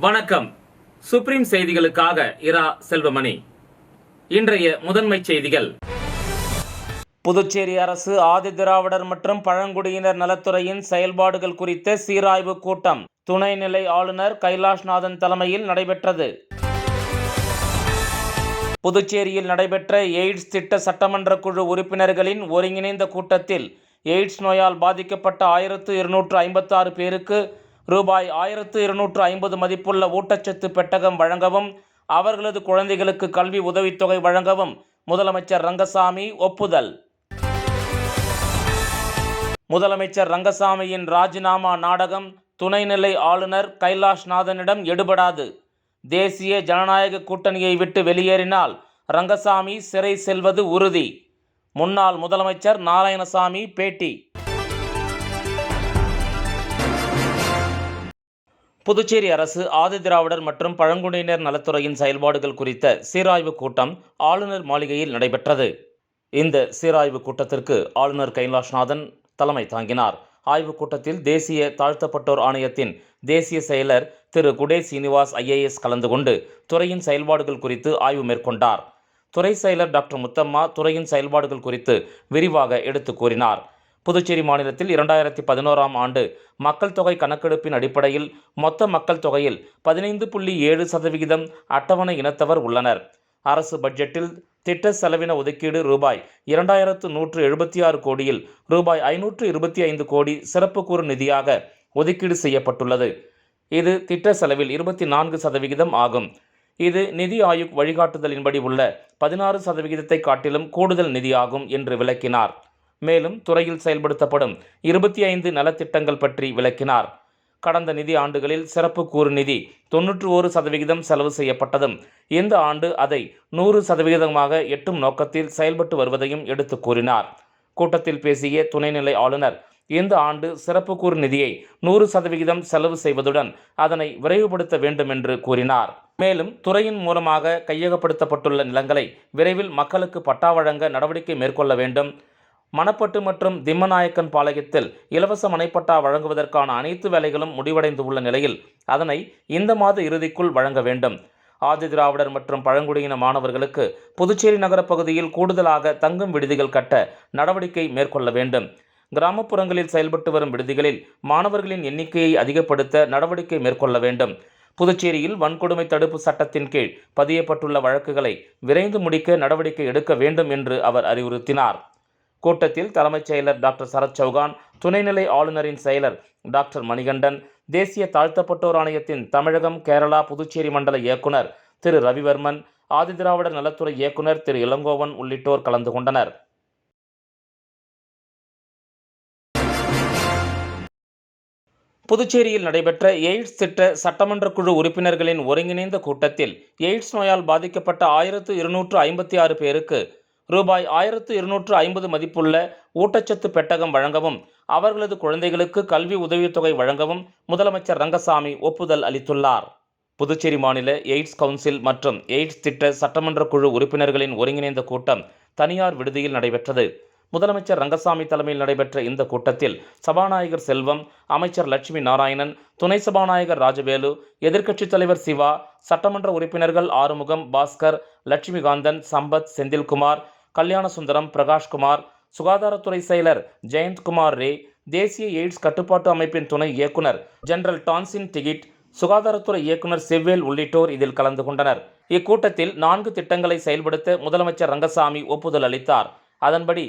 வணக்கம். சுப்ரீம் செய்திகளுக்காக இரா செல்வமணி. இன்றைய முதன்மை செய்திகள். புதுச்சேரி அரசு ஆதிதிராவிடர் மற்றும் பழங்குடியினர் நலத்துறையின் செயல்பாடுகள் குறித்த சீராய்வு கூட்டம் துணைநிலை ஆளுநர் கைலாஷ்நாதன் தலைமையில் நடைபெற்றது. புதுச்சேரியில் நடைபெற்ற எய்ட்ஸ் திட்ட சட்டமன்ற குழு உறுப்பினர்களின் ஒருங்கிணைந்த கூட்டத்தில் எய்ட்ஸ் நோயால் பாதிக்கப்பட்ட 1256 பேருக்கு ரூபாய் 1250 மதிப்புள்ள ஊட்டச்சத்து பெட்டகம் வழங்கவும் அவர்களது குழந்தைகளுக்கு கல்வி உதவித்தொகை வழங்கவும் முதலமைச்சர் ரங்கசாமி ஒப்புதல். முதலமைச்சர் ரங்கசாமியின் ராஜினாமா நாடகம் துணைநிலை ஆளுநர் கைலாஷ்நாதனிடம் எடுபடாது. தேசிய ஜனநாயக கூட்டணியை விட்டு வெளியேறினால் ரங்கசாமி சிறை செல்வது உறுதி. முன்னாள் முதலமைச்சர் நாராயணசாமி பேட்டி. புதுச்சேரி அரசு ஆதிதிராவிடர் மற்றும் பழங்குடியினர் நலத்துறையின் செயல்பாடுகள் குறித்த சீராய்வு கூட்டம் ஆளுநர் மாளிகையில் நடைபெற்றது. இந்த சீராய்வு கூட்டத்திற்கு ஆளுநர் கைலாஷ்நாதன் தலைமை தாங்கினார். ஆய்வுக் கூட்டத்தில் தேசிய தாழ்த்தப்பட்டோர் ஆணையத்தின் தேசிய செயலர் திரு குடே சீனிவாஸ் IAS கலந்து கொண்டு துறையின் செயல்பாடுகள் குறித்து ஆய்வு மேற்கொண்டார். துறை செயலர் டாக்டர் முத்தம்மா துறையின் செயல்பாடுகள் குறித்து விரிவாக எடுத்து கூறினார். புதுச்சேரி மாநிலத்தில் 2011ஆம் ஆண்டு மக்கள் தொகை கணக்கெடுப்பின் அடிப்படையில் மொத்த மக்கள் தொகையில் 15.7% அட்டவணை இனத்தவர் உள்ளனர். அரசு பட்ஜெட்டில் திட்ட செலவின ஒதுக்கீடு ரூபாய் 2176 கோடியில் ரூபாய் 525 கோடி சிறப்பு கூறு நிதியாக ஒதுக்கீடு செய்யப்பட்டுள்ளது. இது திட்ட செலவில் 24% ஆகும். இது நிதி ஆயோக் வழிகாட்டுதலின்படி உள்ள 16% காட்டிலும் கூடுதல் நிதியாகும் என்று விளக்கினார். மேலும் துறையில் செயல்படுத்தப்படும் 25 நலத்திட்டங்கள் பற்றி விளக்கினார். கடந்த நிதி ஆண்டுகளில் சிறப்பு கூறு நிதி 91% செலவு செய்யப்பட்டதும் இந்த ஆண்டு அதை 100% எட்டும் நோக்கத்தில் செயல்பட்டு வருவதையும் எடுத்து கூறினார். கூட்டத்தில் பேசிய துணைநிலை ஆளுநர் இந்த ஆண்டு சிறப்பு கூறு நிதியை 100% செலவு செய்வதுடன் அதனை விரைவுபடுத்த வேண்டும் என்று கூறினார். மேலும் துறையின் மூலமாக கையகப்படுத்தப்பட்டுள்ள நிலங்களை விரைவில் மக்களுக்கு பட்டா வழங்க நடவடிக்கை மேற்கொள்ள வேண்டும். மணப்பட்டு மற்றும் திம்மநாயக்கன் பாளையத்தில் இலவச மனைப்பட்டா வழங்குவதற்கான அனைத்து வேலைகளும் முடிவடைந்து உள்ள நிலையில் அதனை இந்த மாத இறுதிக்குள் வழங்க வேண்டும். ஆதிதிராவிடர் மற்றும் பழங்குடியின மாணவர்களுக்கு புதுச்சேரி நகர பகுதியில் கூடுதலாக தங்கும் விடுதிகள் கட்ட நடவடிக்கை மேற்கொள்ள வேண்டும். கிராமப்புறங்களில் செயல்பட்டு வரும் விடுதிகளில் மாணவர்களின் எண்ணிக்கையை அதிகப்படுத்த நடவடிக்கை மேற்கொள்ள வேண்டும். புதுச்சேரியில் வன்கொடுமை தடுப்பு சட்டத்தின் கீழ் பதியப்பட்டுள்ள வழக்குகளை விரைந்து முடிக்க நடவடிக்கை எடுக்க வேண்டும் என்று அவர் அறிவுறுத்தினார். கூட்டத்தில் தலைமைச் செயலர் டாக்டர் சரத் சௌகான், துணைநிலை ஆளுநரின் செயலர் டாக்டர் மணிகண்டன், தேசிய தாழ்த்தப்பட்டோர் ஆணையத்தின் தமிழகம், கேரளா, புதுச்சேரி மண்டல இயக்குனர் திரு ரவிவர்மன், ஆதிதிராவிடர் நலத்துறை இயக்குனர் திரு இளங்கோவன் உள்ளிட்டோர் கலந்து கொண்டனர். புதுச்சேரியில் நடைபெற்ற எய்ட்ஸ் திட்ட சட்டமன்ற குழு உறுப்பினர்களின் ஒருங்கிணைந்த கூட்டத்தில் எய்ட்ஸ் நோயால் பாதிக்கப்பட்ட 1256 பேருக்கு ரூபாய் 1250 மதிப்புள்ள ஊட்டச்சத்து பெட்டகம் வழங்கவும் அவர்களது குழந்தைகளுக்கு கல்வி உதவித்தொகை வழங்கவும் முதலமைச்சர் ரங்கசாமி ஒப்புதல் அளித்துள்ளார். புதுச்சேரி மாநில எய்ட்ஸ் கவுன்சில் மற்றும் எய்ட்ஸ் திட்ட சட்டமன்ற குழு உறுப்பினர்களின் ஒருங்கிணைந்த கூட்டம் தனியார் விடுதியில் நடைபெற்றது. முதலமைச்சர் ரங்கசாமி தலைமையில் நடைபெற்ற இந்த கூட்டத்தில் சபாநாயகர் செல்வம், அமைச்சர் லட்சுமி நாராயணன், துணை சபாநாயகர் ராஜவேலு, எதிர்க்கட்சித் தலைவர் சிவா, சட்டமன்ற உறுப்பினர்கள் ஆறுமுகம், பாஸ்கர், லட்சுமிகாந்தன், சம்பத், செந்தில்குமார், கல்யாணசுந்தரம், பிரகாஷ்குமார், சுகாதாரத்துறை செயலர் ஜெயந்த்குமார் ரே, தேசிய எய்ட்ஸ் கட்டுப்பாட்டு அமைப்பின் துணை இயக்குனர் ஜெனரல் டான்சின் டிகிட், சுகாதாரத்துறை இயக்குனர் செவ்வேல் உள்ளிட்டோர் இதில் கலந்து கொண்டனர். இக்கூட்டத்தில் 4 திட்டங்களை செயல்படுத்த முதலமைச்சர் ரங்கசாமி ஒப்புதல் அளித்தார். அதன்படி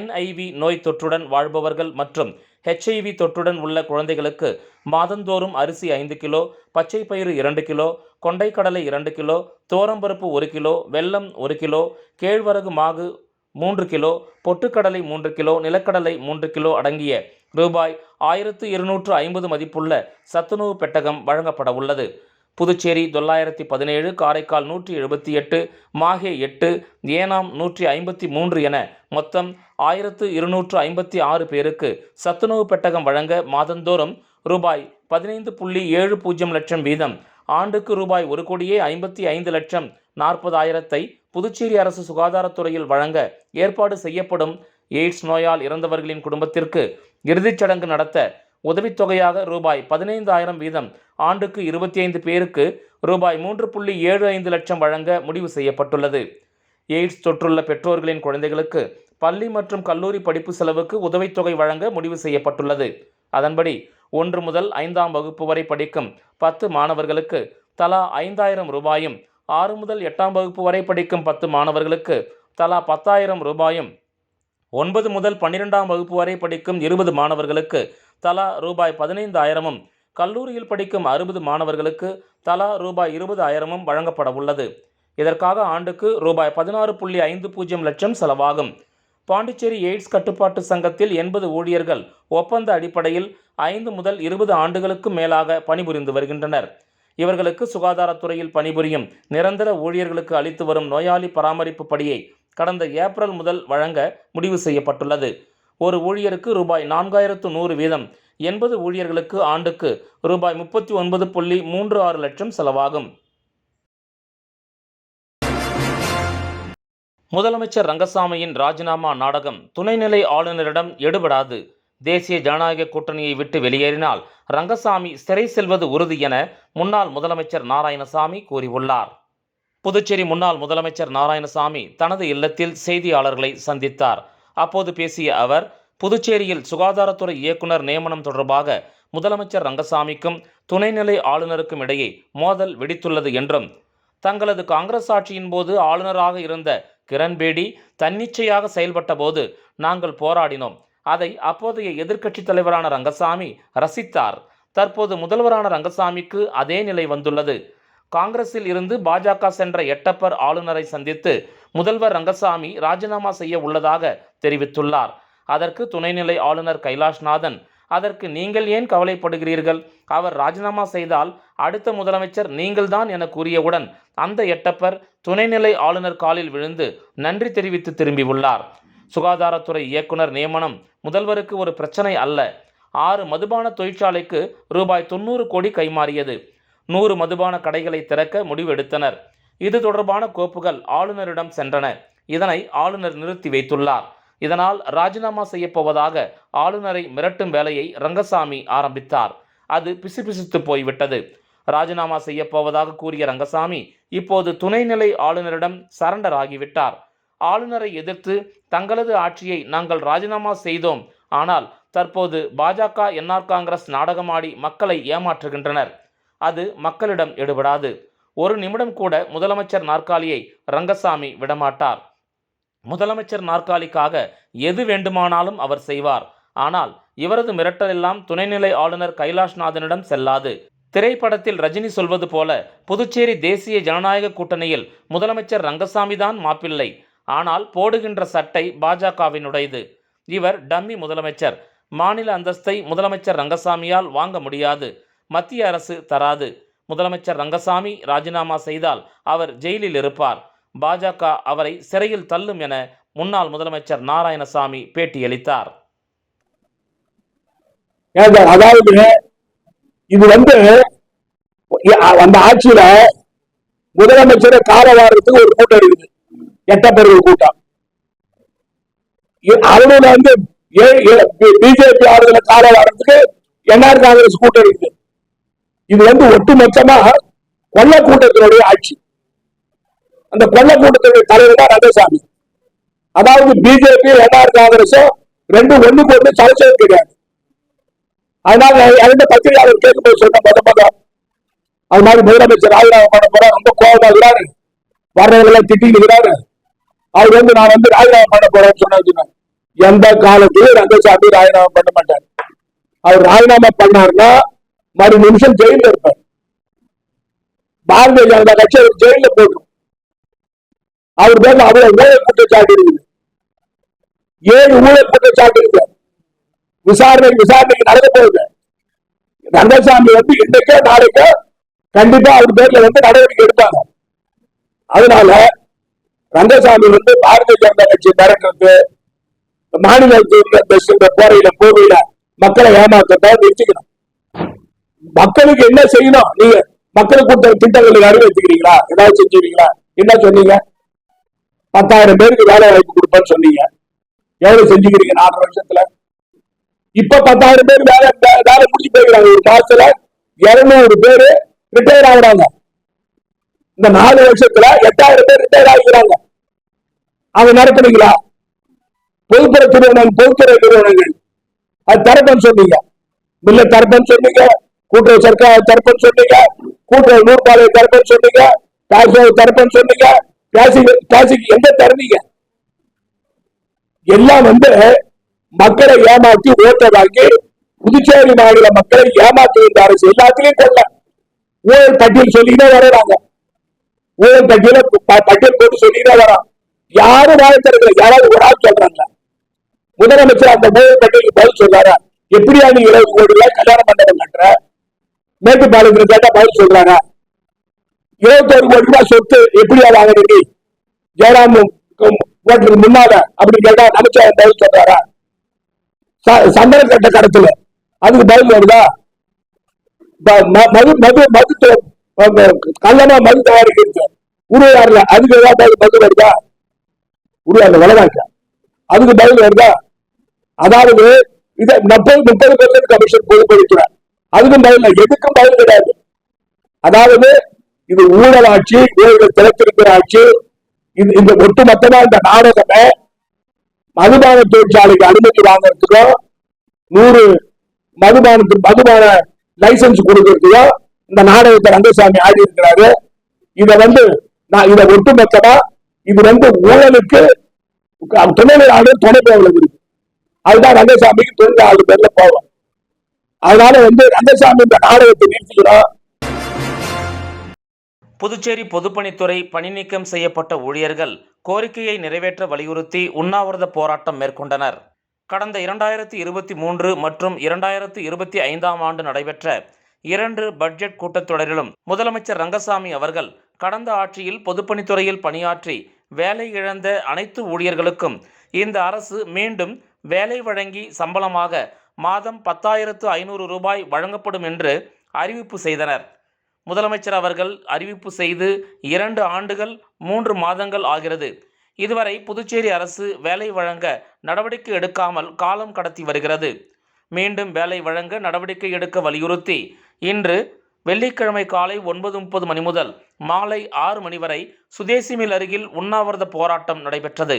NIV நோய் தொற்றுடன் வாழ்பவர்கள் மற்றும் HIV தொற்றுடன் உள்ள குழந்தைகளுக்கு மாதந்தோறும் அரிசி 5 கிலோ, பச்சை பயிறு 2 கிலோ, கொண்டைக்கடலை 2 கிலோ, தோரம்பருப்பு 1 கிலோ, வெல்லம் 1 கிலோ, கேழ்வரகு மாவு 3 கிலோ, பொட்டுக்கடலை 3 கிலோ, நிலக்கடலை 3 கிலோ அடங்கிய ரூபாய் 1250 மதிப்புள்ள சத்துணவு பெட்டகம் வழங்கப்பட உள்ளது. புதுச்சேரி 917, காரைக்கால் 178, மாஹே 8, ஏனாம் 153 என மொத்தம் 1256 பேருக்கு சத்துணவு பெட்டகம் வழங்க மாதந்தோறும் ரூபாய் 15.70 லட்சம் வீதம் ஆண்டுக்கு ரூபாய் 1,55,40,000 புதுச்சேரி அரசு சுகாதாரத்துறையில் வழங்க ஏற்பாடு செய்யப்படும். எய்ட்ஸ் நோயால் இறந்தவர்களின் குடும்பத்திற்கு இறுதிச் சடங்கு நடத்த உதவித்தொகையாக ரூபாய் 15,000 வீதம் ஆண்டுக்கு 25 பேருக்கு ரூபாய் 3.75 லட்சம் வழங்க முடிவு செய்யப்பட்டுள்ளது. எய்ட்ஸ் தொற்றுள்ள பெற்றோர்களின் குழந்தைகளுக்கு பள்ளி மற்றும் கல்லூரி படிப்பு செலவுக்கு உதவித்தொகை வழங்க முடிவு செய்யப்பட்டுள்ளது. அதன்படி 1 முதல் 5ஆம் வகுப்பு வரை படிக்கும் 10 மாணவர்களுக்கு தலா 5,000 ரூபாயும், 6 முதல் 8ஆம் வகுப்பு வரை படிக்கும் 10 மாணவர்களுக்கு தலா 10,000 ரூபாயும், 9 முதல் 12ஆம் வகுப்பு வரை படிக்கும் 20 மாணவர்களுக்கு தலா ரூபாய் 15,000, கல்லூரியில் படிக்கும் 60 மாணவர்களுக்கு தலா ரூபாய் 20,000 வழங்கப்பட உள்ளது. இதற்காக ஆண்டுக்கு ரூபாய் 16.50 லட்சம் செலவாகும். பாண்டிச்சேரி எய்ட்ஸ் கட்டுப்பாட்டு சங்கத்தில் 80 ஊழியர்கள் ஒப்பந்த அடிப்படையில் 5 முதல் 20 ஆண்டுகளுக்கு மேலாக பணிபுரிந்து வருகின்றனர். இவர்களுக்கு சுகாதாரத்துறையில் பணிபுரியும் நிரந்தர ஊழியர்களுக்கு அளித்து வரும் நோயாளி பராமரிப்பு படியை கடந்த ஏப்ரல் முதல் வழங்க முடிவு செய்யப்பட்டுள்ளது. ஒரு ஊழியருக்கு ரூபாய் 4,100 வீதம் 80 ஊழியர்களுக்கு ஆண்டுக்கு ரூபாய் 39.36 லட்சம் செலவாகும். முதலமைச்சர் ரங்கசாமியின் ராஜினாமா நாடகம் துணைநிலை ஆளுநரிடம் எடுபடாது. தேசிய ஜனநாயக கூட்டணியை விட்டு வெளியேறினால் ரங்கசாமி சிறை செல்வது உறுதி என முன்னாள் முதலமைச்சர் நாராயணசாமி கூறியுள்ளார். புதுச்சேரி முன்னாள் முதலமைச்சர் நாராயணசாமி தனது இல்லத்தில் செய்தியாளர்களை சந்தித்தார். அப்போது பேசிய அவர், புதுச்சேரியில் சுகாதாரத்துறை இயக்குனர் நியமனம் தொடர்பாக முதலமைச்சர் ரங்கசாமிக்கும் துணைநிலை ஆளுநருக்கும் இடையே மோதல் வெடித்துள்ளது என்றும், தங்களது காங்கிரஸ் ஆட்சியின் போது ஆளுநராக இருந்த கிரண்பேடி தன்னிச்சையாக செயல்பட்ட போது நாங்கள் போராடினோம். அதை அப்போதைய எதிர்க்கட்சித் தலைவரான ரங்கசாமி ரசித்தார். தற்போது முதல்வரான ரங்கசாமிக்கு அதே நிலை வந்துள்ளது. காங்கிரஸில் இருந்து பாஜக சென்ற எட்டப்பர் ஆளுநரை சந்தித்து முதல்வர் ரங்கசாமி ராஜினாமா செய்ய உள்ளதாக தெரிவித்துள்ளார். அதற்கு துணைநிலை ஆளுநர் கைலாஷ்நாதன், அதற்கு நீங்கள் ஏன் கவலைப்படுகிறீர்கள்? அவர் ராஜினாமா செய்தால் அடுத்த முதலமைச்சர் நீங்கள்தான் என கூறியவுடன் அந்த எட்டப்பர் துணைநிலை ஆளுநர் காலில் விழுந்து நன்றி தெரிவித்து திரும்பியுள்ளார். சுகாதாரத்துறை இயக்குனர் நியமனம் முதல்வருக்கு ஒரு பிரச்சனை அல்ல. 6 மதுபான தொழிற்சாலைக்கு ரூபாய் 90 கோடி கைமாறியது. 100 மதுபான கடைகளை திறக்க முடிவெடுத்தனர். இது தொடர்பான கோப்புகள் ஆளுநரிடம் சென்றன. இதனை ஆளுநர் நிறுத்தி வைத்துள்ளார். இதனால் ராஜினாமா செய்யப்போவதாக ஆளுநரை மிரட்டும் வேலையை ரங்கசாமி ஆரம்பித்தார். அது பிசுபிசுத்து போய்விட்டது. ராஜினாமா செய்யப்போவதாக கூறிய ரங்கசாமி இப்போது துணைநிலை ஆளுநரிடம் சரண்டர் ஆகிவிட்டார். ஆளுநரை எதிர்த்து தங்களது ஆட்சியை நாங்கள் ராஜினாமா செய்தோம், ஆனால் தற்போது பாஜக என்ஆர் காங்கிரஸ் நாடகமாடி மக்களை ஏமாற்றுகின்றனர். அது மக்களிடம் எடுபடாது. ஒரு நிமிடம் கூட முதலமைச்சர் நாற்காலியை ரங்கசாமி விடமாட்டார். முதலமைச்சர் நாற்காலிக்காக எது வேண்டுமானாலும் அவர் செய்வார். ஆனால் இவரது மிரட்டல் எல்லாம் துணைநிலை ஆளுநர் கைலாஷ்நாதனிடம் செல்லாது. திரைப்படத்தில் ரஜினி சொல்வது போல புதுச்சேரி தேசிய ஜனநாயக கூட்டணியில் முதலமைச்சர் ரங்கசாமி தான் மாப்பிள்ளை. ஆனால் போடுகின்ற சட்டை பாஜகவினுடையது. இவர் டம்மி முதலமைச்சர். மாநில அந்தஸ்தை முதலமைச்சர் ரங்கசாமியால் வாங்க முடியாது. மத்திய அரசு தராது. முதலமைச்சர் ரங்கசாமி ராஜினாமா செய்தால் அவர் ஜெயிலில் இருப்பார். பாஜக அவரை சிறையில் தள்ளும் என முன்னாள் முதலமைச்சர் நாராயணசாமி பேட்டியளித்தார். அதாவது இது அந்த ஆட்சியில முதலமைச்சரை காலவாரத்துக்கு ஒரு கூட்டம் இருக்குது, எட்டப்பெருவு கூட்டம். அதுல பிஜேபி ஆளுநரை காலவாரத்துக்கு என்ஆர் காங்கிரஸ் கூட்டம் இருக்குது. இது ஒட்டுமொத்தமா கொள்ள கூட்டத்தினுடைய ஆட்சி. அந்த கொள்ள கூட்டத்தினுடைய தலைவர் தான் ரங்கசாமி. அதாவது பிஜேபி என்ஆர் காங்கிரஸும் ரெண்டும் ஒண்ணுக்கு ஒண்ணு சலச்சது கிடையாது. அதனால அந்த பத்திரிகையாளர் கேட்கும்போது சொன்ன அது மாதிரி முதலமைச்சர் ராஜினாமா பண்ண போற, ரொம்ப கோபமாகிறாரு, வர்றவங்கெல்லாம் திட்டிக்கிறாரு. அவர் நான் ராஜினாமா பண்ண போறேன்னு சொன்ன எந்த காலத்திலும் ரங்கசாமி ராஜினாமா பண்ண மாட்டார். அவர் ராஜினாமா பண்ணாருன்னா மறு நிமிஷம் ஜெயில இருப்பார். பாரதிய ஜனதா கட்சி அவர் ஜெயில போடும். அவர் பேர் அவ்வளவு ஊழல் குற்றச்சாட்டு இருக்குது. 7 ஊழல் குற்றச்சாட்டு இருக்கு. விசாரணைக்கு நடக்க போகுது. ரங்கசாமி இன்றைக்கோ நாளைக்கோ கண்டிப்பா அவர் பேர்ல நடவடிக்கை எடுப்பாங்க. அதனால ரங்கசாமி பாரதிய ஜனதா கட்சி மிரட்டுறது, மாநில போறையில போகையில மக்களை ஏமாற்றத்தான் நிறுத்திக்கணும். மக்களுக்கு என்ன செய்யணும்? நீங்க மக்களுக்கு கொடுத்த திட்டங்களை நிறைவேற்றுக்கிறீங்களா? ஏதாவது செஞ்சுக்கிறீங்களா? என்ன சொன்னீங்க? 10,000 பேருக்கு வேலை வாய்ப்பு கொடுப்பேன்னு சொன்னீங்க. எவ்வளவு செஞ்சுக்கிறீங்க 4 வருஷத்துல? இப்ப 10,000 பேர் வேலை முடிஞ்சு போயிருக்காங்க. ஒரு மாசத்துல 200 பேரு ரிட்டையர் ஆகுறாங்க. இந்த 4 வருஷத்துல 8000 பேர் ரிட்டையர் ஆகிறாங்க. அதை நடத்துனீங்களா? பொதுத்துறை நிறுவனங்கள் அது தரப்பன்னு சொன்னீங்க, மில்ல தரப்பன்னு சொன்னீங்க, கூட்டுறவு சர்க்கார் தரப்பன்னு சொன்னீங்க, கூட்டுறவு நூற்பாலை தரப்பன்னு சொன்னீங்க, தரப்பன்னு சொன்னீங்க, பிளாஸ்டிக் எங்க தருவீங்க? எல்லாம் மக்களை ஏமாற்றி ஓட்ட வாங்கி புதுச்சேரி மாநில மக்களை ஏமாற்றுகின்ற அரசு எல்லாத்திலையும் கொள்ள ஊழல் பட்டியல் சொல்லிதான் வர்றாங்க. ஊழல் பட்டியல் போட்டு சொல்லிதான் வரோம். யாரும் வாழ தரல. யாராவது ஒரு ஆள் சொல்றாங்க? முதலமைச்சர் அந்த ஊழல் பட்டியலுக்கு பதில் சொல்றாரு. எப்படியா நீ 20 கோடி ரூபாய் கல்யாண மண்டபம் கட்டுற? மேட்டுப்பாளையத்தில் கேட்டா பதில் சொல்றாங்க. 21 கோடி ரூபாய் சொத்து எப்படியா வாங்கினீங்க ஜெயராம் ஓட்டுக்கு முன்னால அப்படின்னு கேட்டா அமைச்சர் பதில் சொல்றாரா? சந்தன கட்ட கடத்துல அதுக்கு பதில் வருதா? கல்லமா மது தயாரிக்கிறது உருவாருல அதுக்கு ஏதாவது பதில் வருதா? உருவாருல வளராக்க அதுக்கு பதில் வருதா? அதாவது இதை 30% கமிஷன் பொதுப்படுத்துறார். அதுக்கும் பதில் எதுக்கும் பதில் கிடையாது. அதாவது இது ஊழல் ஆட்சி, ஊழலை திறத்திருக்கிற ஆட்சி. இந்த ஒட்டுமொத்தமா இந்த நாடகமே மதுபான தொழிற்சாலைக்கு அனுமதி வாங்கறதுக்கும் 100 மதுபான லைசன்ஸ் கொடுக்கறதுக்கோ இந்த நாடகத்தை ரங்கசாமி ஆடி இருக்கிறாரு. இதை ஒட்டுமொத்தமா இது ஊழலுக்கு துணைநிலை ஆளுநர் துணை போகல இருக்கு. அதுதான் ரங்கசாமிக்கு துணை ஆளுநர் பேர்ல போவோம். அதனால ரங்கசாமி இந்த நாடகத்தை நிறுத்திக்கிறோம். புதுச்சேரி பொதுப்பணித்துறை பணி நீக்கம் செய்யப்பட்ட ஊழியர்கள் கோரிக்கையை நிறைவேற்ற வலியுறுத்தி உண்ணாவிரத போராட்டம் மேற்கொண்டனர். கடந்த 2023 மற்றும் 2025 ஆண்டு நடைபெற்ற 2 பட்ஜெட் கூட்டத்தொடரிலும் முதலமைச்சர் ரங்கசாமி அவர்கள் கடந்த ஆட்சியில் பொதுப்பணித்துறையில் பணியாற்றி வேலை இழந்த அனைத்து ஊழியர்களுக்கும் இந்த அரசு மீண்டும் வேலை வழங்கி சம்பளமாக மாதம் 10,500 ரூபாய் வழங்கப்படும் என்று அறிவிப்பு செய்தனர். முதலமைச்சர் அவர்கள் அறிவிப்பு செய்து 2 ஆண்டுகள் 3 மாதங்கள் ஆகிறது. இதுவரை புதுச்சேரி அரசு வேலை வழங்க நடவடிக்கை எடுக்காமல் காலம் கடத்தி வருகிறது. மீண்டும் வேலை வழங்க நடவடிக்கை எடுக்க வலியுறுத்தி இன்று வெள்ளிக்கிழமை காலை 9:30 மணி முதல் மாலை 6 மணி வரை சுதேசி மில் அருகில் உண்ணாவிரத போராட்டம் நடைபெற்றது.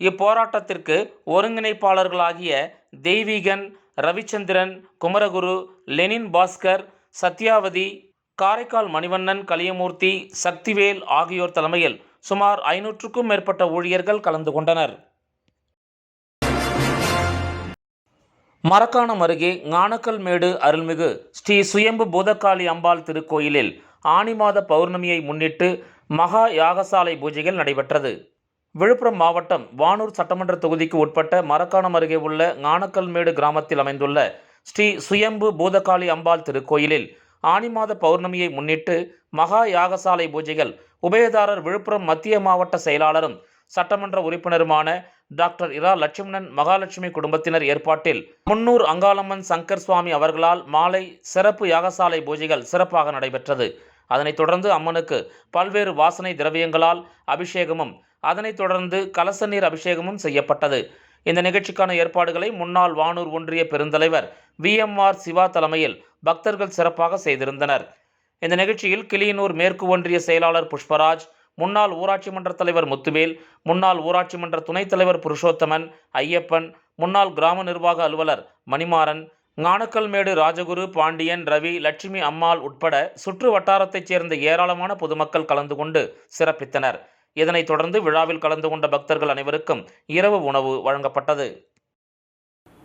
இப்போராட்டத்திற்கு ஒருங்கிணைப்பாளர்களாகிய தெய்வீகன், ரவிச்சந்திரன், குமரகுரு, லெனின் பாஸ்கர், சத்யாவதி, காரைக்கால் மணிவண்ணன், கலியமூர்த்தி, சக்திவேல் ஆகியோர் தலைமையில் சுமார் 500க்கும் மேற்பட்ட ஊழியர்கள் கலந்து கொண்டனர். மரக்காணம் அருகே ஞானக்கல்மேடு அருள்மிகு ஸ்ரீ சுயம்பு பூதகாளி அம்பாள் திருக்கோயிலில் ஆனி மாத பௌர்ணமியை முன்னிட்டு மகா யாகசாலை பூஜைகள் நடைபெற்றது. விழுப்புரம் மாவட்டம் வானூர் சட்டமன்ற தொகுதிக்கு உட்பட்ட மரக்காணம் அருகே உள்ள ஞானக்கல்மேடு கிராமத்தில் அமைந்துள்ள ஸ்ரீ சுயம்பு பூதகாளி அம்பாள் திருக்கோயிலில் ஆனி மாத பௌர்ணமியை முன்னிட்டு மகா யாகசாலை பூஜைகள் உபயதாரர் விழுப்புரம் மத்திய மாவட்ட செயலாளரும் சட்டமன்ற உறுப்பினருமான டாக்டர் இரா லட்சுமணன் மகாலட்சுமி குடும்பத்தினர் ஏற்பாட்டில் முன்னூர் அங்காளம்மன் சங்கர் சுவாமி அவர்களால் மாலை சிறப்பு யாகசாலை பூஜைகள் சிறப்பாக நடைபெற்றது. அதனைத் தொடர்ந்து அம்மனுக்கு பல்வேறு வாசனை திரவியங்களால் அபிஷேகமும் அதனைத் தொடர்ந்து கலச நீர் அபிஷேகமும் செய்யப்பட்டது. இந்த நிகழ்ச்சிக்கான ஏற்பாடுகளை முன்னாள் வானூர் ஒன்றிய பெருந்தலைவர் VMR சிவா தலைமையில் பக்தர்கள் சிறப்பாக செய்திருந்தனர். இந்த நிகழ்ச்சியில் கிளியனூர் மேற்கு ஒன்றிய செயலாளர் புஷ்பராஜ், முன்னாள் ஊராட்சி மன்ற தலைவர் முத்துவேல், முன்னாள் ஊராட்சி மன்ற துணைத் தலைவர் புருஷோத்தமன், ஐயப்பன், முன்னாள் கிராம நிர்வாக அலுவலர் மணிமாறன், ஞானக்கல்மேடு ராஜகுரு, பாண்டியன், ரவி, லட்சுமி அம்மாள் உட்பட சுற்று வட்டாரத்தைச் சேர்ந்த ஏராளமான பொதுமக்கள் கலந்து கொண்டு சிறப்பித்தனர். இதனைத் தொடர்ந்து விழாவில் கலந்து கொண்ட பக்தர்கள் அனைவருக்கும் இரவு உணவு வழங்கப்பட்டது.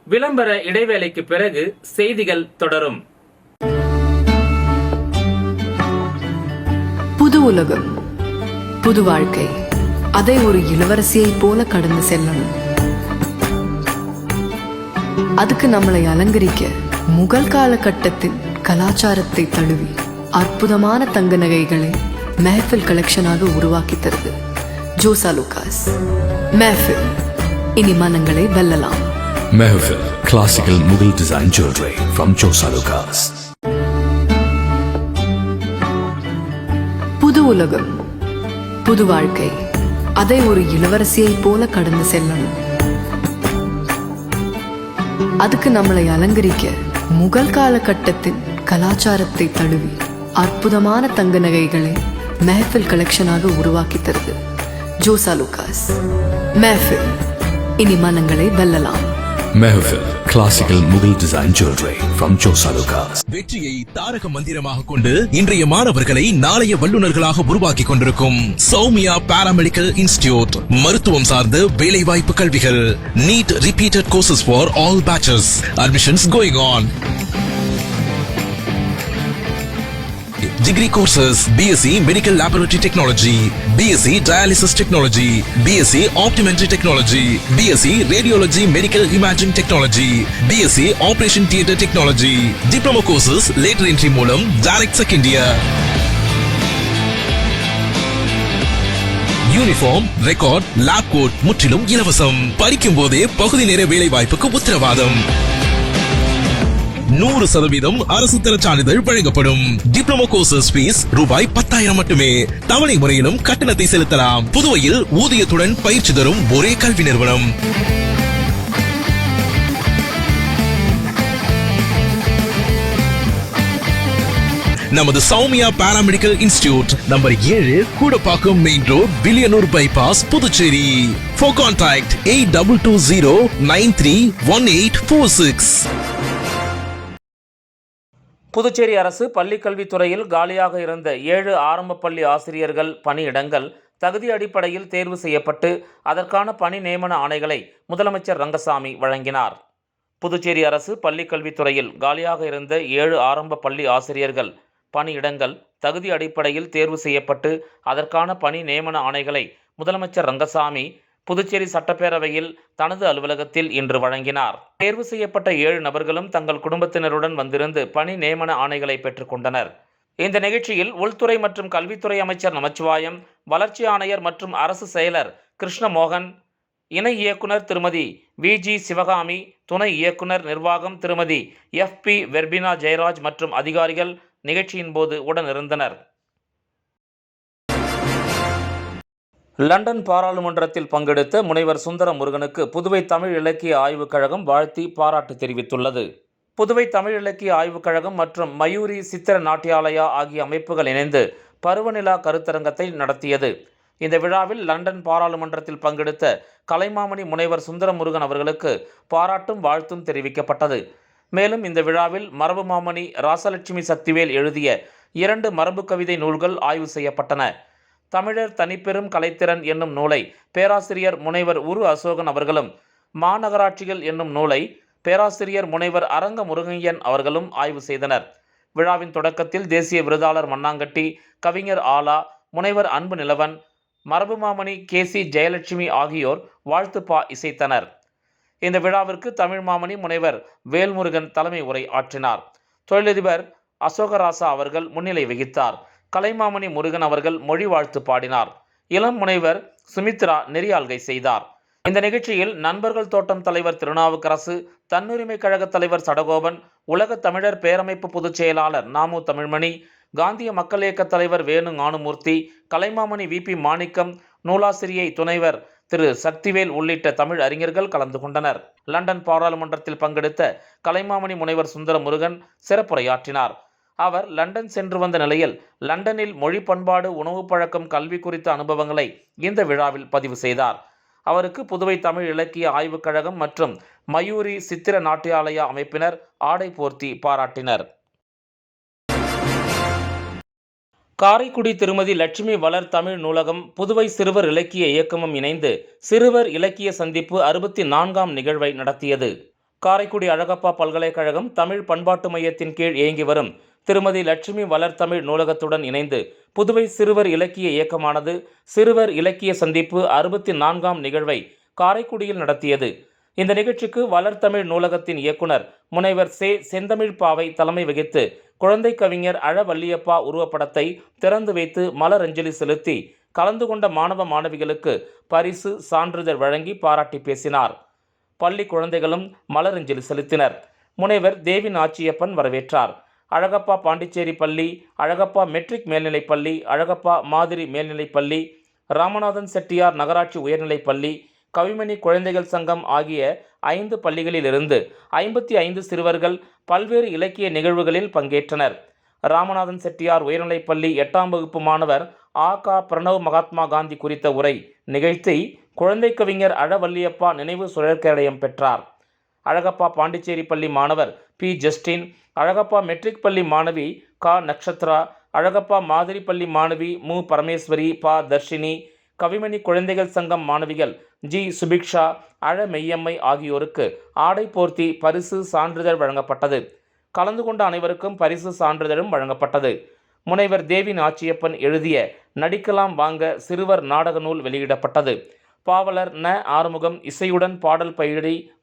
விளம்பர இடைவேளைக்கு பிறகு செய்திகள் தொடரும். புது உலகம், புது வாழ்க்கை, அதை ஒரு இளவரசியை போல கடந்து செல்லணும். அதுக்கு நம்மளை அலங்கரிக்க முகல் காலகட்டத்தின் கலாச்சாரத்தை தழுவி அற்புதமான தங்க நகைகளை மெஹஃபில் கலெக்ஷனாக உருவாக்கி தருது ஜோசா லூகாஸ். மெஹஃபில், இனி மனங்களை வெல்லலாம். மெஹஃபில், classical Mughal design jewelry from Josa Lucas. புது உலகம், புது வாழ்க்கை, அதை ஒரு இளவரசியை போல கடந்து செல்லணும். அதுக்கு நம்மளை அலங்கரிக்க முகல் காலகட்டத்தின் கலாச்சாரத்தை தழுவி அற்புதமான தங்க நகைகளை மெஹஃபில் கலெக்ஷனாக உருவாக்கி தருது ஜோசா லுகாஸ். மெஹஃபில், இனி மனங்களை வெல்லலாம். Mehfil Classical Mughal Design Jewelry from Josalukas. வெற்றியை தாரக மந்திரமாக கொண்டு இன்றைய மாணவர்களை நாளைய வல்லுநர்களாக உருவாக்கி கொண்டிருக்கும் சௌமியா பாராமெடிக்கல் இன்ஸ்டிடியூட். மருத்துவம் சார்ந்த வேலைவாய்ப்பு கல்விகள். NEET repeated courses for all batches. Admissions going on. Degree courses: BSc Medical Laboratory Technology, BSc Dialysis Technology, BSc Optometry Technology, BSc Radiology Medical Imaging Technology, BSc Operation Theatre Technology. Diploma courses later entry மூலம் direct second year. Uniform, record, lab coat முற்றிலும் இலவசம். படிக்கும் போதே பகுதி நேர வேலை வாய்ப்புக்கு உத்தரவாதம். 100% அரசு தர சான்றிதழ் வழங்கப்படும். டிப்ளமோ கோர்சஸ் ஃபீஸ் ரூபாய் 10,000 மட்டுமே. தவணை முறையிலும் கட்டணத்தை செலுத்தலாம். புதுவையில் ஊதியத்துடன் பயிற்சி தரும் ஒரே கல்வி நிறுவனம். நமது Sowmiya paramedical institute, number 7, Koodapakkam main road, Villianur bypass, Puducherry. For contact 8220931846. Puducherry அரசு பள்ளிக்கல்வித்துறையில் காலியாக இருந்த 7 ஆரம்ப பள்ளி ஆசிரியர்கள் பணியிடங்கள் தகுதி அடிப்படையில் தேர்வு செய்யப்பட்டு அதற்கான பணி நியமன ஆணைகளை முதலமைச்சர் ரங்கசாமி வழங்கினார். புதுச்சேரி அரசு பள்ளிக்கல்வித்துறையில் காலியாக இருந்த 7 ஆரம்ப பள்ளி ஆசிரியர்கள் பணியிடங்கள் தகுதி அடிப்படையில் தேர்வு செய்யப்பட்டு அதற்கான பணி நியமன ஆணைகளை முதலமைச்சர் ரங்கசாமி புதுச்சேரி சட்டப்பேரவையில் தனது அலுவலகத்தில் இன்று வழங்கினார். தேர்வு செய்யப்பட்ட 7 நபர்களும் தங்கள் குடும்பத்தினருடன் வந்திருந்து பணி நியமன ஆணைகளை பெற்றுக்கொண்டனர். இந்த நிகழ்ச்சியில் உள்துறை மற்றும் கல்வித்துறை அமைச்சர் நமச்சிவாயம், வளர்ச்சி ஆணையர் மற்றும் அரசு செயலர் கிருஷ்ணமோகன், இணை இயக்குனர் திருமதி VG சிவகாமி, துணை இயக்குனர் நிர்வாகம் திருமதி FP வெர்பினா ஜெயராஜ் மற்றும் அதிகாரிகள் நிகழ்ச்சியின் போது உடனிருந்தனர். லண்டன் பாராளுமன்றத்தில் பங்கெடுத்த முனைவர் சுந்தர முருகனுக்கு புதுவை தமிழ் இலக்கிய ஆய்வுக் கழகம் வாழ்த்தி பாராட்டு தெரிவித்துள்ளது. புதுவை தமிழ் இலக்கிய ஆய்வுக் கழகம் மற்றும் மயூரி சித்திர நாட்டியாலயா ஆகிய அமைப்புகள் இணைந்து பருவநிலா கருத்தரங்கத்தை நடத்தியது. இந்த விழாவில் லண்டன் பாராளுமன்றத்தில் பங்கெடுத்த கலைமாமணி முனைவர் சுந்தர முருகன் அவர்களுக்கு பாராட்டும் வாழ்த்தும் தெரிவிக்கப்பட்டது. மேலும் இந்த விழாவில் மரபு மாமணி ராசலட்சுமி சக்திவேல் எழுதிய 2 மரபு கவிதை நூல்கள் ஆய்வு செய்யப்பட்டன. தமிழர் தனிப்பெரும் கலைத்திறன் என்னும் நூலை பேராசிரியர் முனைவர் உரு அசோகன் அவர்களும், மாநகராட்சிகள் என்னும் நூலை பேராசிரியர் முனைவர் அரங்க முருகையன் அவர்களும் ஆய்வு செய்தனர். விழாவின் தொடக்கத்தில் தேசிய விருதாளர் மண்ணாங்கட்டி, கவிஞர் ஆலா, முனைவர் அன்பு நிலவன், மரபு மாமணி KC ஜெயலட்சுமி ஆகியோர் வாழ்த்துப்பா இசைத்தனர். இந்த விழாவிற்கு தமிழ் மாமணி முனைவர் வேல்முருகன் தலைமை உரை ஆற்றினார். தொழிலதிபர் அசோகராசா அவர்கள் முன்னிலை வகித்தார். கலைமாமணி முருகன் அவர்கள் மொழி வாழ்த்து பாடினார். இளம் முனைவர் சுமித்ரா நெறியாள்கை செய்தார். இந்த நிகழ்ச்சியில் நண்பர்கள் தோட்டம் தலைவர் திருநாவுக்கரசு, தன்னுரிமை கழக தலைவர் சடகோபன், உலக தமிழர் பேரமைப்பு பொதுச் செயலாளர் நாமு தமிழ்மணி, காந்திய மக்கள் இயக்க தலைவர் வேணு ஞானமூர்த்தி, கலைமாமணி VP மாணிக்கம், நூலாசிரியை துணைவர் திரு சக்திவேல் உள்ளிட்ட தமிழ் அறிஞர்கள் கலந்து கொண்டனர். லண்டன் பாராளுமன்றத்தில் பங்கெடுத்த கலைமாமணி முனைவர் சுந்தர முருகன் சிறப்புரையாற்றினார். அவர் லண்டன் சென்று வந்த நிலையில் லண்டனில் மொழி, பண்பாடு, உணவு பழக்கம், கல்வி குறித்த அனுபவங்களை இந்த விழாவில் பதிவு செய்தார். அவருக்கு புதுவை தமிழ் இலக்கிய ஆய்வுக் கழகம் மற்றும் மயூரி சித்திர நாட்டியாலயா அமைப்பினர் ஆடை போர்த்தி பாராட்டினர். காரைக்குடி திருமதி லட்சுமி வளர் தமிழ் நூலகம், புதுவை சிறுவர் இலக்கிய இயக்கமும் இணைந்து சிறுவர் இலக்கிய சந்திப்பு 64ஆம் நிகழ்வை நடத்தியது. காரைக்குடி அழகப்பா பல்கலைக்கழகம் தமிழ் பண்பாட்டு மையத்தின் கீழ் இயங்கி வரும் திருமதி லட்சுமி வளர் தமிழ் நூலகத்துடன் இணைந்து புதுவை சிறுவர் இலக்கிய இயக்கமானது சிறுவர் இலக்கிய சந்திப்பு 64ஆம் நிகழ்வை காரைக்குடியில் நடத்தியது. இந்த நிகழ்ச்சிக்கு வளர்தமிழ் நூலகத்தின் இயக்குனர் முனைவர் செந்தமிழ் பாவை தலைமை வகித்து குழந்தை கவிஞர் அழவல்லியப்பா உருவப்படத்தை திறந்து வைத்து மலரஞ்சலி செலுத்தி கலந்து கொண்ட மாணவ மாணவிகளுக்கு பரிசு, சான்றிதழ் வழங்கி பாராட்டி பேசினார். பள்ளி குழந்தைகளும் மலரஞ்சலி செலுத்தினர். முனைவர் தேவி நாச்சியப்பன் வரவேற்றார். அழகப்பா பாண்டிச்சேரி பள்ளி, அழகப்பா மெட்ரிக் மேல்நிலைப்பள்ளி, அழகப்பா மாதிரி மேல்நிலைப்பள்ளி, ராமநாதன் செட்டியார் நகராட்சி உயர்நிலைப்பள்ளி, கவிமணி குழந்தைகள் சங்கம் ஆகிய 5 பள்ளிகளிலிருந்து 55 சிறுவர்கள் பல்வேறு இலக்கிய நிகழ்வுகளில் பங்கேற்றனர். ராமநாதன் செட்டியார் உயர்நிலைப்பள்ளி 8ஆம் வகுப்பு மாணவர் ஆ.க. பிரணவ் மகாத்மா காந்தி குறித்த உரை நிகழ்த்தி குழந்தை கவிஞர் அழவல்லியப்பா நினைவு சுழற்கேடயம் பெற்றார். அழகப்பா பாண்டிச்சேரி பள்ளி மாணவர் பி. ஜஸ்டின், அழகப்பா மெட்ரிக் பள்ளி மாணவி க. நக்ஷத்ரா, அழகப்பா மாதிரி பள்ளி மாணவி மு. பரமேஸ்வரி, ப. தர்ஷினி, கவிமணி குழந்தைகள் சங்கம் மாணவிகள் ஜி. சுபிக்ஷா, அழ மெய்யம்மை ஆகியோருக்கு ஆடை போர்த்தி பரிசு சான்றிதழ் வழங்கப்பட்டது. கலந்து கொண்ட அனைவருக்கும் பரிசு சான்றிதழும் வழங்கப்பட்டது. முனைவர் தேவி நாச்சியப்பன் எழுதிய நடிக்கலாம் வாங்க சிறுவர் நாடக நூல் வெளியிடப்பட்டது. பாவலர் ந. ஆறுமுகம் இசையுடன் பாடல்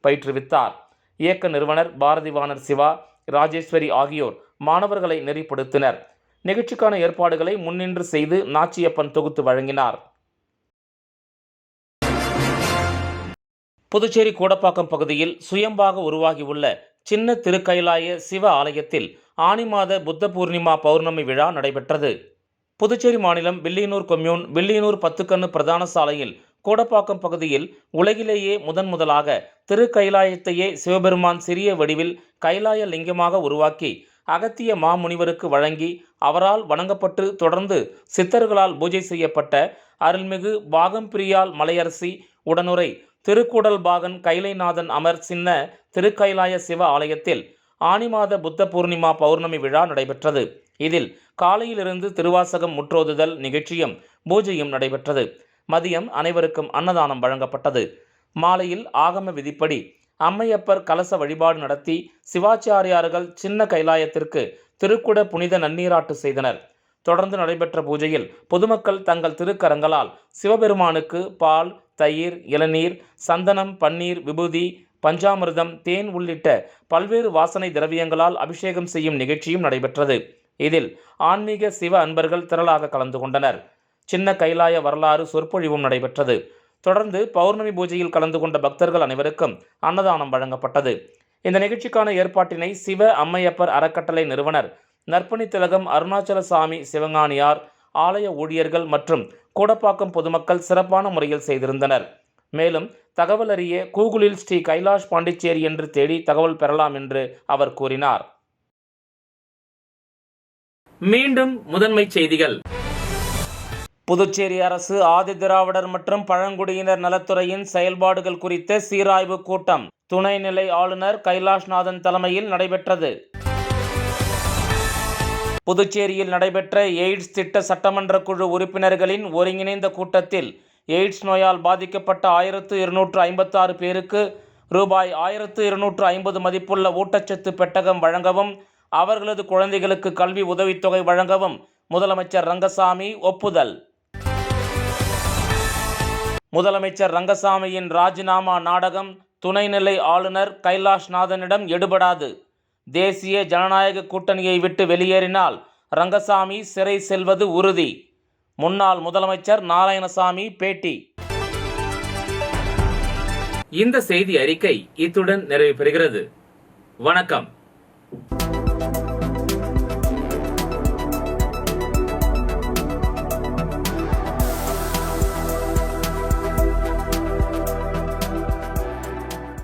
பயிற்றுவித்தார். இயக்க நிறுவனர் பாரதிவாணர் சிவா, ராஜேஸ்வரி ஆகியோர் மாணவர்களை நெறிப்படுத்தினர். நிகழ்ச்சிக்கான ஏற்பாடுகளை முன்னின்று செய்து நாச்சியப்பன் தொகுத்து வழங்கினார். புதுச்சேரி கோடப்பாக்கம் பகுதியில் சுயம்பாக உருவாகியுள்ள சின்ன திருக்கைலாய சிவ ஆலயத்தில் ஆனி மாத புத்த பூர்ணிமா பௌர்ணமி விழா நடைபெற்றது. புதுச்சேரி மாநிலம் வில்லியனூர் கொம்யூன் வில்லியனூர் 10 கண்ணு பிரதான சாலையில் கோடப்பாக்கம் பகுதியில் உலகிலேயே முதலாக திருக்கைலாயத்தையே சிவபெருமான் சிறிய வடிவில் கைலாய லிங்கமாக உருவாக்கி அகத்திய மாமுனிவருக்கு வழங்கி அவரால் வணங்கப்பட்டு தொடர்ந்து சித்தர்களால் பூஜை செய்யப்பட்ட அருள்மிகு பாகம்பிரியால் மலையரசி உடனுரை திருக்கூடல் பாகன் கைலைநாதன் அமர் சின்ன திருக்கைலாய சிவ ஆலயத்தில் ஆனி மாத புத்த பூர்ணிமா பௌர்ணமி விழா நடைபெற்றது. இதில் காலையிலிருந்து திருவாசகம் முற்றோதுதல் நிகழ்ச்சியும் பூஜையும் நடைபெற்றது. மதியம் அனைவருக்கும் அன்னதானம் வழங்கப்பட்டது. மாலையில் ஆகம விதிப்படி அம்மையப்பர் கலச வழிபாடு நடத்தி சிவாச்சாரியார்கள் சின்ன கைலாயத்திற்கு திருக்குட புனித நன்னீராட்டு செய்தனர். தொடர்ந்து நடைபெற்ற பூஜையில் பொதுமக்கள் தங்கள் திருக்கரங்களால் சிவபெருமானுக்கு பால், தயிர், இளநீர், சந்தனம், பன்னீர், விபூதி, பஞ்சாமிர்தம், தேன் உள்ளிட்ட பல்வேறு வாசனை திரவியங்களால் அபிஷேகம் செய்யும் நிகழ்ச்சியும் நடைபெற்றது. இதில் ஆன்மீக சிவ அன்பர்கள் திரளாக கலந்து கொண்டனர். சின்ன கைலாய வரலாறு சொற்பொழிவும் நடைபெற்றது. தொடர்ந்து பௌர்ணமி பூஜையில் கலந்து கொண்ட பக்தர்கள் அனைவருக்கும் அன்னதானம் வழங்கப்பட்டது. இந்த நிகழ்ச்சிக்கான ஏற்பாட்டினை சிவ அம்மையப்பர் அறக்கட்டளை நிறுவனர் நற்பணி திலகம் அருணாச்சல சாமி சிவஞானியார், ஆலய ஊழியர்கள் மற்றும் கோடப்பாக்கம் பொதுமக்கள் சிறப்பான முறையில் செய்திருந்தனர். மேலும் தகவல் அறிய கூகுளில் ஸ்ரீ கைலாஷ் பாண்டிச்சேரி என்று தேடி தகவல் பெறலாம் என்று அவர் கூறினார். மீண்டும் முதன்மை செய்திகள். புதுச்சேரி அரசு ஆதிதிராவிடர் மற்றும் பழங்குடியினர் நலத்துறையின் செயல்பாடுகள் குறித்த சீராய்வு கூட்டம் துணைநிலை ஆளுநர் கைலாஷ்நாதன் தலைமையில் நடைபெற்றது. புதுச்சேரியில் நடைபெற்ற எய்ட்ஸ் திட்ட சட்டமன்ற குழு உறுப்பினர்களின் ஒருங்கிணைந்த கூட்டத்தில் எய்ட்ஸ் நோயால் பாதிக்கப்பட்ட 1256 பேருக்கு ரூபாய் 1250 மதிப்புள்ள ஊட்டச்சத்து பெட்டகம் வழங்கவும் அவர்களது குழந்தைகளுக்கு கல்வி உதவித்தொகை வழங்கவும் முதலமைச்சர் ரங்கசாமி ஒப்புதல். முதலமைச்சர் ரங்கசாமியின் ராஜினாமா நாடகம் துணைநிலை ஆளுநர் கைலாஷ்நாதனிடம் எடுபடாது. தேசிய ஜனநாயக கூட்டணியை விட்டு வெளியேறினால் ரங்கசாமி சிறை செல்வது உறுதி. முன்னாள் முதலமைச்சர் நாராயணசாமி பேட்டி. இந்த செய்தி அறிக்கை இத்துடன் நிறைவு பெறுகிறது. வணக்கம்.